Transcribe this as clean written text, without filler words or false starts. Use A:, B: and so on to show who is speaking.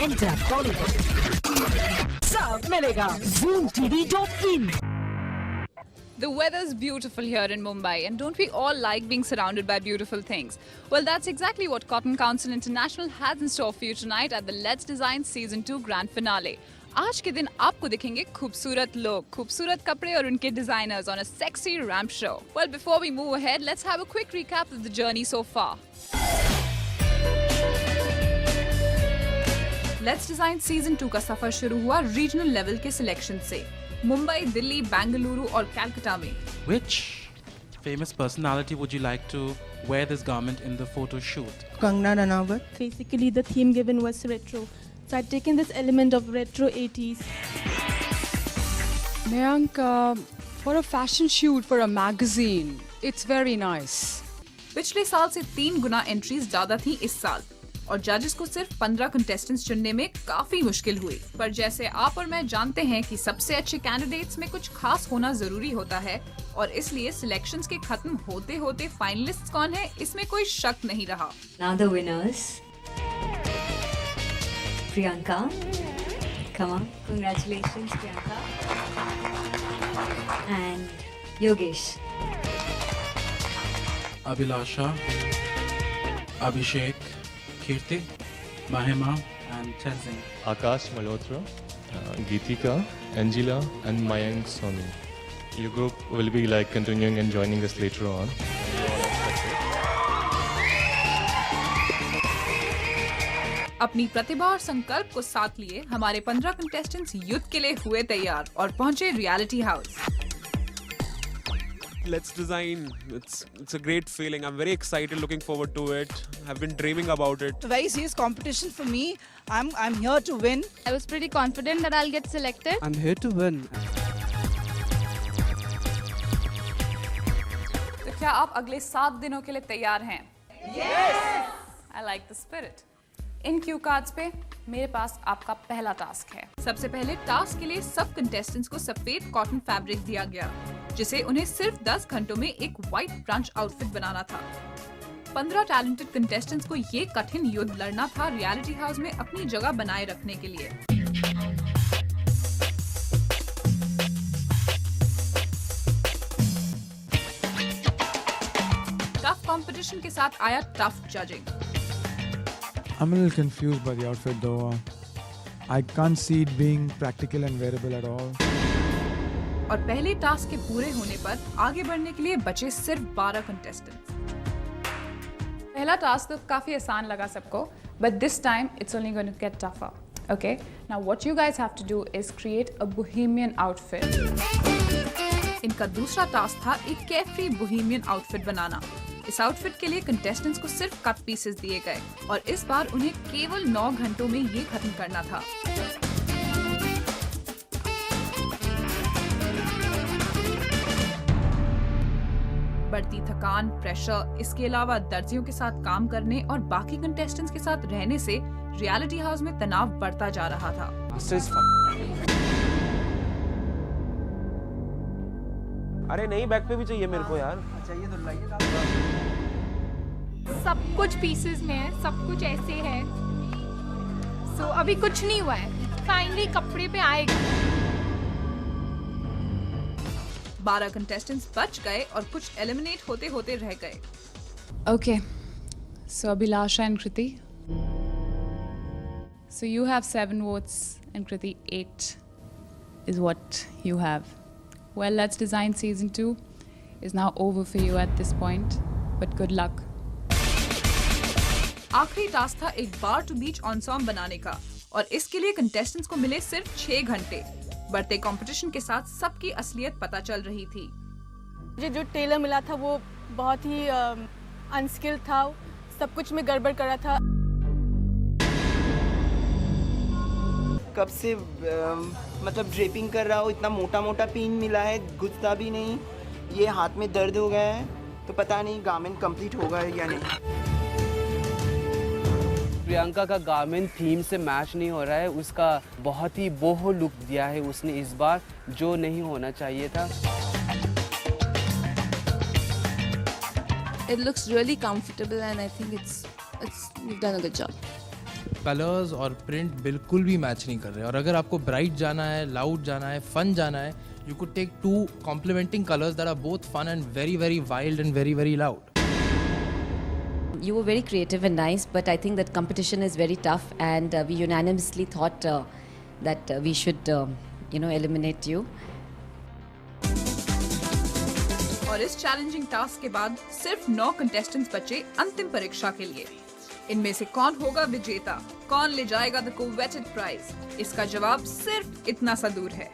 A: Enter Bollywood. सब मिलेगा ZoomTV.in.
B: The weather's beautiful here in Mumbai, and don't we all like being surrounded by beautiful things? Well, that's exactly what Cotton Council International has in store for you tonight at the Let's Design Season 2 Grand Finale. आज के दिन आपको दिखेंगे खूबसूरत लोग, खूबसूरत कपड़े और उनके designers on a sexy ramp show. Well, before we move ahead, let's have a quick recap of the journey so far. Let's Design Season 2 का सफर शुरू हुआ रीजनल लेवल के सिलेक्शन से मुंबई, दिल्ली, बेंगलुरु और कलकत्ता में.
C: Which famous personality would you like to wear this garment in the photo shoot?
D: Kangana Ranaut.
E: Basically, the theme given was retro. So I'd taken this element of retro 80s.
F: Mayank, for a fashion shoot for a magazine, it's very nice.
B: पिछले साल से 3 गुना entries ज्यादा थी इस साल और जजेस को सिर्फ 15 कंटेस्टेंट्स चुनने में काफी मुश्किल हुई. पर जैसे आप और मैं जानते हैं कि सबसे अच्छे कैंडिडेट्स में कुछ खास होना जरूरी होता है और इसलिए सिलेक्शंस के खत्म होते होते फाइनलिस्ट्स कौन है इसमें कोई शक नहीं रहा.
G: Now the winners. Priyanka. Come on. Congratulations, Priyanka. And Yogesh.
C: Abhilasha, Abhishek, Kirti, Mahima and Tenzin.
H: Akash Malhotra, Geetika, Angela and Mayank Sonu. Your group will be like continuing and joining us later on.
B: अपनी प्रतिभा और संकल्प को साथ लिए हमारे 15 contestants युद्ध के लिए हुए तैयार और पहुंचे reality house.
I: Let's Design, it's a great feeling. I'm very excited, looking forward to it. I've been dreaming about it.
D: It's a very serious competition for me. I'm here to win.
E: I was pretty confident that I'll get selected.
J: I'm here to win.
B: तो क्या आप अगले 7 दिनों के लिए तैयार हैं? Yes! I like the spirit. In cue cards पे मेरे पास आपका पहला टास्क है. सबसे पहले टास्क के लिए सब कंटेस्टेंट्स को सफेद कॉटन फैब्रिक दिया गया जिसे उन्हें सिर्फ 10 घंटों में एक व्हाइट ब्रंच आउटफिट बनाना था. 15 टैलेंटेड कंटेस्टेंट्स को ये कठिन युद्ध लड़ना था रियलिटी हाउस में अपनी जगह बनाए रखने के लिए. टफ कंपटीशन के साथ आया tough judging.
J: I'm a little confused by the outfit though. I can't see it being practical and wearable at all.
B: और पहले टास्क के पूरे होने पर आगे बढ़ने के लिए बचे सिर्फ 12 कंटेस्टेंट्स. पहला टास्क तो काफी आसान लगा सबको, but this time it's only going to get tougher. Okay? Now what you guys have to do is create a bohemian outfit. इनका दूसरा टास्क था एक केयरफ्री बोहेमियन आउटफिट बनाना. इस आउटफिट के लिए कंटेस्टेंट्स को सिर्फ कट पीसेस दिए गए और इस बार उन्हें केवल 9 घंटों में ये खत्म करना था. बढ़ती थकान, प्रेशर, इसके अलावा दर्जियों के साथ काम करने और बाकी कंटेस्टेंट्स के साथ रहने से रियलिटी हाउस में तनाव बढ़ता जा रहा था.
I: अरे नहीं, बैक पे भी चाहिए मेरे को यार.
J: चाहिए तो लाइए.
E: सब कुछ पीसेस में है, सब कुछ ऐसे है. सो अभी कुछ नहीं हुआ है. फाइनली कपड़े पे आएगा.
B: 12 कंटेस्टेंट्स बच गए और कुछ एलिमिनेट होते होते रह गए.
F: Okay, so Abhilasha and Kriti. So you have 7 votes and Kriti 8 is what you have. Well, Let's Design Season 2 is now over for you at this point, but good luck.
B: आखिरी task था एक बार to बीच ऑनसॉम बनाने का और इसके लिए contestants को मिले सिर्फ 6 घंटे. बढ़ते कंपटीशन के साथ सबकी असलियत पता चल रही थी.
E: मुझे जो टेलर मिला था वो बहुत ही अनस्किल्ड था. सब कुछ में गड़बड़ कर रहा था.
D: कब से मतलब ड्रेपिंग कर रहा हूँ, इतना मोटा मोटा पिन मिला है, घुसता भी नहीं. ये हाथ में दर्द हो गया है तो पता नहीं गारमेंट कंप्लीट होगा या नहीं.
J: प्रियंका का गारमेंट थीम से मैच नहीं हो रहा है. उसका बहुत ही बोहो लुक दिया है उसने इस बार, जो नहीं होना चाहिए था.
E: It looks really comfortable and I think you've done a good job.
K: Colours और प्रिंट बिल्कुल भी मैच नहीं कर रहे, और अगर आपको ब्राइट जाना है, लाउड जाना है, फन जाना है, you could take two complementing colors that are both fun and very, very wild and very, very loud.
L: You were very creative and nice, but I think that competition is very tough, and we unanimously thought that we should, eliminate you.
B: और इस challenging task के बाद सिर्फ 9 contestants बचे अंतिम परीक्षा के लिए। इनमें से कौन होगा विजेता, कौन ले जाएगा द कोवेटेड प्राइज, इसका जवाब सिर्फ इतना सा दूर है।